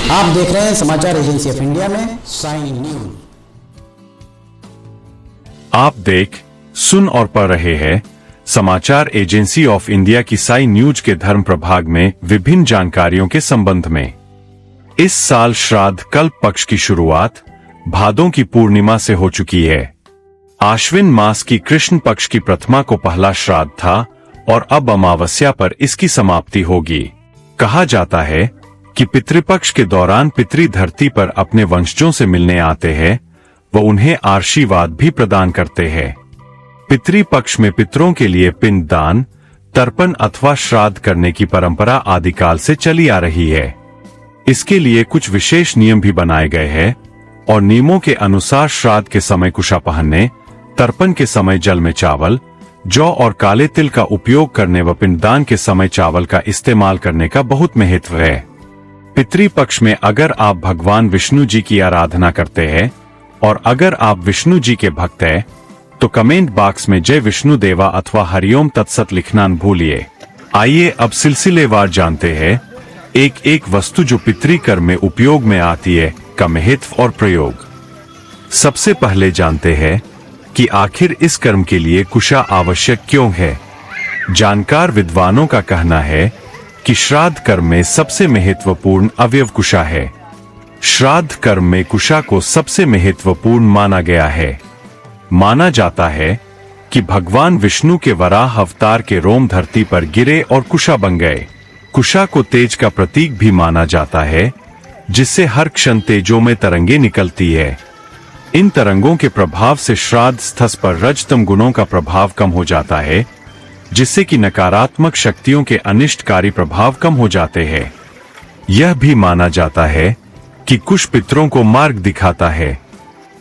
आप देख रहे हैं समाचार एजेंसी ऑफ इंडिया में साइन न्यूज। आप देख, सुन और पढ़ रहे हैं समाचार एजेंसी ऑफ इंडिया की साई न्यूज के धर्म प्रभाग में विभिन्न जानकारियों के संबंध में। इस साल श्राद्ध कल्प पक्ष की शुरुआत भादों की पूर्णिमा से हो चुकी है। आश्विन मास की कृष्ण पक्ष की प्रथमा को पहला श्राद्ध था और अब अमावस्या पर इसकी समाप्ति होगी। कहा जाता है कि पितृपक्ष के दौरान पितृ धरती पर अपने वंशजों से मिलने आते हैं व उन्हें आशीर्वाद भी प्रदान करते हैं। पितृपक्ष में पितरों के लिए पिंड दान, तर्पण अथवा श्राद्ध करने की परंपरा आदिकाल से चली आ रही है। इसके लिए कुछ विशेष नियम भी बनाए गए हैं और नियमों के अनुसार श्राद्ध के समय कुशा पहनने, तर्पण के समय जल में चावल, जौ और काले तिल का उपयोग करने व पिंडदान के समय चावल का इस्तेमाल करने का बहुत महत्व है। पितृपक्ष में अगर आप भगवान विष्णु जी की आराधना करते हैं और अगर आप विष्णु जी के भक्त हैं तो कमेंट बॉक्स में जय विष्णु देवा अथवा हरिओम तत्सत लिखना न भूलिए। आइए अब सिलसिलेवार जानते हैं एक एक वस्तु जो पितृकर्म में उपयोग में आती है का महत्व और प्रयोग। सबसे पहले जानते हैं कि आखिर इस कर्म के लिए कुशा आवश्यक क्यों है। जानकार विद्वानों का कहना है कि श्राद्ध कर्म में सबसे महत्वपूर्ण अवयव कुशा है। श्राद्ध कर्म में कुशा को सबसे महत्वपूर्ण माना गया है। माना जाता है कि भगवान विष्णु के वराह अवतार के रोम धरती पर गिरे और कुशा बन गए। कुशा को तेज का प्रतीक भी माना जाता है, जिससे हर क्षण तेजों में तरंगे निकलती है। इन तरंगों के प्रभाव से श्राद्ध स्थल पर रजतम गुणों का प्रभाव कम हो जाता है, जिससे कि नकारात्मक शक्तियों के अनिष्टकारी प्रभाव कम हो जाते हैं। यह भी माना जाता है कि कुश पितरों को मार्ग दिखाता है।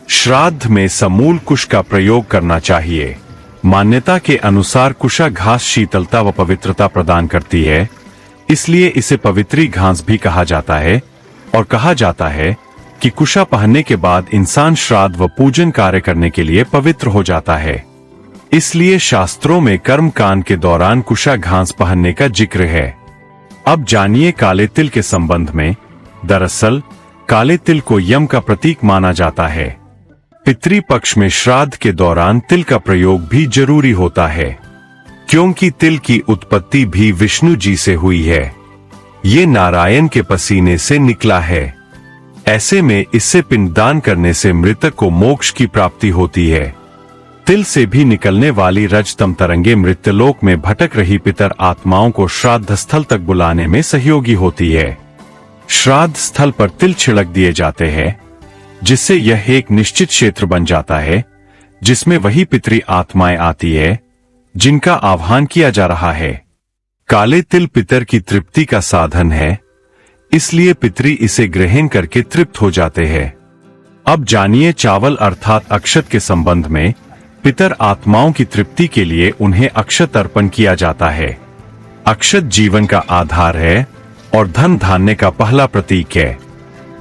श्राद्ध में समूल कुश का प्रयोग करना चाहिए। मान्यता के अनुसार कुशा घास शीतलता व पवित्रता प्रदान करती है, इसलिए इसे पवित्री घास भी कहा जाता है और कहा जाता है कि कुशा पहनने के बाद इंसान श्राद्ध व पूजन कार्य करने के लिए पवित्र हो जाता है। इसलिए शास्त्रों में कर्म कांड के दौरान कुशा घास पहनने का जिक्र है। अब जानिए काले तिल के संबंध में। दरअसल काले तिल को यम का प्रतीक माना जाता है। पितृपक्ष में श्राद्ध के दौरान तिल का प्रयोग भी जरूरी होता है, क्योंकि तिल की उत्पत्ति भी विष्णु जी से हुई है। ये नारायण के पसीने से निकला है। ऐसे में इससे पिंडदान करने से मृतक को मोक्ष की प्राप्ति होती है। तिल से भी निकलने वाली रजतम तरंगे मृत्यलोक में भटक रही पितर आत्माओं को श्राद्ध स्थल तक बुलाने में सहयोगी होती है। श्राद्ध स्थल पर तिल छिड़क दिए जाते हैं, जिससे यह एक निश्चित क्षेत्र बन जाता है जिसमें वही पितृ आत्माएं आती है जिनका आह्वान किया जा रहा है। काले तिल पितर की तृप्ति का साधन है, इसलिए पितृ इसे ग्रहण करके तृप्त हो जाते हैं। अब जानिए चावल अर्थात अक्षत के संबंध में। पितर आत्माओं की तृप्ति के लिए उन्हें अक्षत अर्पण किया जाता है। अक्षत जीवन का आधार है और धन धान्य का पहला प्रतीक है।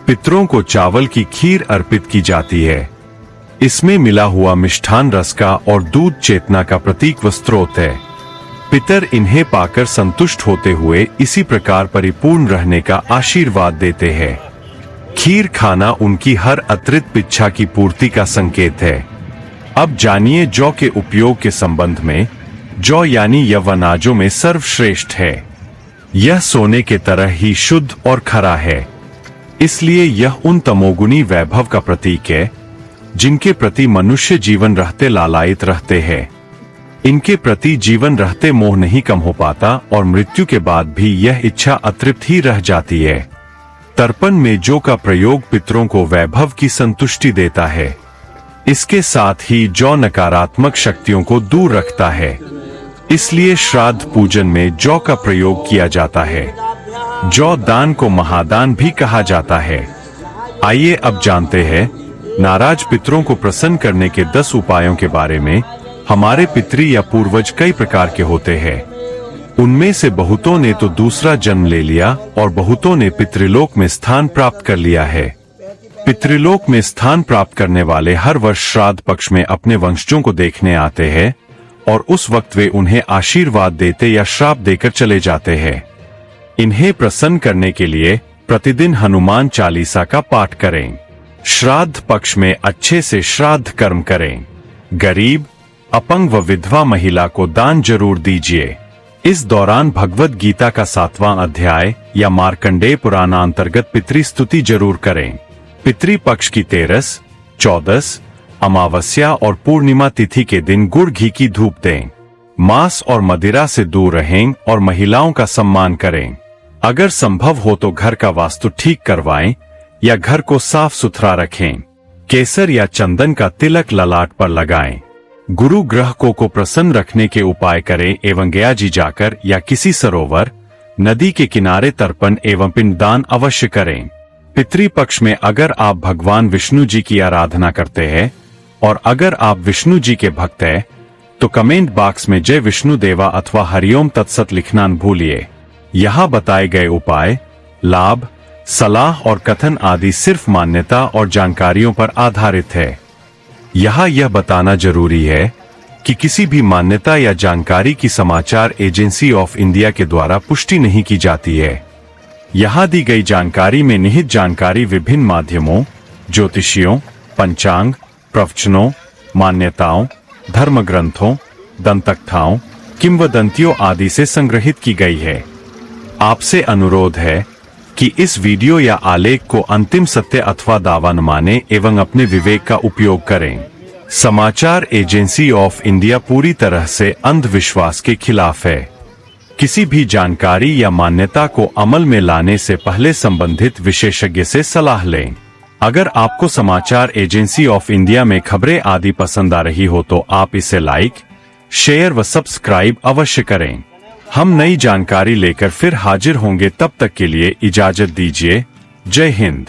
पितरों को चावल की खीर अर्पित की जाती है। इसमें मिला हुआ मिष्ठान रस का और दूध चेतना का प्रतीक व स्रोत है। पितर इन्हें पाकर संतुष्ट होते हुए इसी प्रकार परिपूर्ण रहने का आशीर्वाद देते हैं। खीर खाना उनकी हर अतिरिक्त इच्छा की पूर्ति का संकेत है। अब जानिए जौ के उपयोग के संबंध में। जौ यानी यव अनाजों में सर्वश्रेष्ठ है। यह सोने के तरह ही शुद्ध और खरा है, इसलिए यह उन तमोगुणी वैभव का प्रतीक है जिनके प्रति मनुष्य जीवन रहते लालायित रहते हैं। इनके प्रति जीवन रहते मोह नहीं कम हो पाता और मृत्यु के बाद भी यह इच्छा अतृप्त ही रह जाती है। तर्पण में जौ का प्रयोग पितरों को वैभव की संतुष्टि देता है। इसके साथ ही जौ नकारात्मक शक्तियों को दूर रखता है, इसलिए श्राद्ध पूजन में जौ का प्रयोग किया जाता है। जौ दान को महादान भी कहा जाता है। आइए अब जानते हैं नाराज पितरों को प्रसन्न करने के 10 उपायों के बारे में। हमारे पितृ या पूर्वज कई प्रकार के होते हैं। उनमें से बहुतों ने तो दूसरा जन्म ले लिया और बहुतों ने पितृलोक में स्थान प्राप्त कर लिया है। पितृलोक में स्थान प्राप्त करने वाले हर वर्ष श्राद्ध पक्ष में अपने वंशजों को देखने आते हैं और उस वक्त वे उन्हें आशीर्वाद देते या श्राप देकर चले जाते हैं। इन्हें प्रसन्न करने के लिए प्रतिदिन हनुमान चालीसा का पाठ करें। श्राद्ध पक्ष में अच्छे से श्राद्ध कर्म करें। गरीब, अपंग व विधवा महिला को दान जरूर दीजिए। इस दौरान भगवत गीता का 7वां अध्याय या मार्कंडेय पुराण अंतर्गत पितृस्तुति जरूर करें। पितृपक्ष की 13, 14, अमावस्या और पूर्णिमा तिथि के दिन गुड़ घी की धूप दें। मांस और मदिरा से दूर रहें और महिलाओं का सम्मान करें। अगर संभव हो तो घर का वास्तु ठीक करवाएं या घर को साफ सुथरा रखें। केसर या चंदन का तिलक ललाट पर लगाएं। गुरु ग्रह को प्रसन्न रखने के उपाय करें एवं गया जी जाकर या किसी सरोवर, नदी के किनारे तर्पण एवं पिंडदान अवश्य करें। पितृपक्ष में अगर आप भगवान विष्णु जी की आराधना करते हैं और अगर आप विष्णु जी के भक्त हैं तो कमेंट बॉक्स में जय विष्णु देवा अथवा हरिओम तत्सत लिखना न भूलिए। यहाँ बताए गए उपाय, लाभ, सलाह और कथन आदि सिर्फ मान्यता और जानकारियों पर आधारित है। यहाँ यह बताना जरूरी है कि किसी भी मान्यता या जानकारी की समाचार एजेंसी ऑफ इंडिया के द्वारा पुष्टि नहीं की जाती है। यहाँ दी गई जानकारी में निहित जानकारी विभिन्न माध्यमों, ज्योतिषियों, पंचांग, प्रवचनों, मान्यताओं, धर्म ग्रंथों, दंतकथाओं, किंवदंतियों आदि से संग्रहित की गई है। आपसे अनुरोध है कि इस वीडियो या आलेख को अंतिम सत्य अथवा दावा न माने एवं अपने विवेक का उपयोग करें। समाचार एजेंसी ऑफ इंडिया पूरी तरह से अंधविश्वास के खिलाफ है। किसी भी जानकारी या मान्यता को अमल में लाने से पहले संबंधित विशेषज्ञ से सलाह लें। अगर आपको समाचार एजेंसी ऑफ इंडिया में खबरें आदि पसंद आ रही हो तो आप इसे लाइक, शेयर व सब्सक्राइब अवश्य करें। हम नई जानकारी लेकर फिर हाजिर होंगे, तब तक के लिए इजाजत दीजिए। जय हिंद।